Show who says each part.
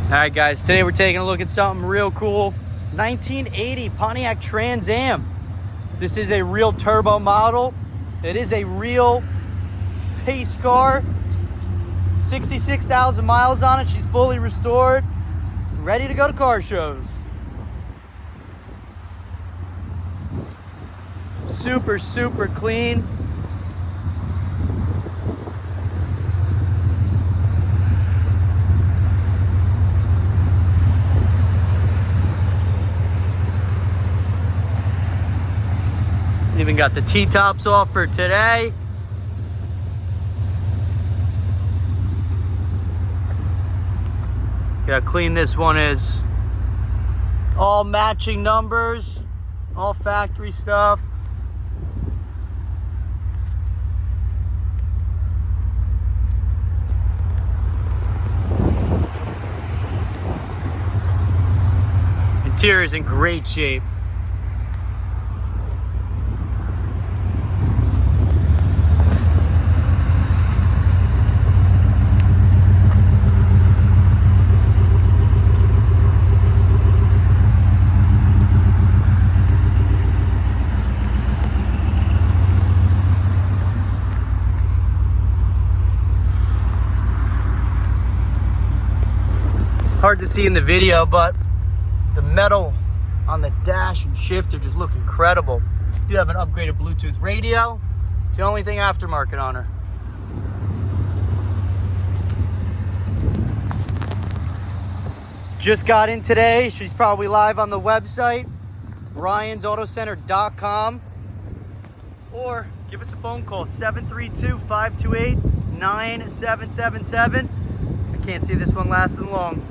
Speaker 1: All right, guys, today we're taking a look at something real cool. 1980 Pontiac Trans Am. This is a real turbo model. It is a real pace car. 66,000 miles on it. She's fully restored, ready to go to car shows. Super, super clean. Even got the T-tops off for today. Yeah, how clean this one is. All matching numbers, all factory stuff. Interior is in great shape. Hard to see in the video, but the metal on the dash and shifter just look incredible. You do have an upgraded Bluetooth radio. It's the only thing aftermarket on her. Just got in today. She's probably live on the website, BRIANSAutoCenter.com, or give us a phone call, 732-528-9777. I can't see this one lasting long.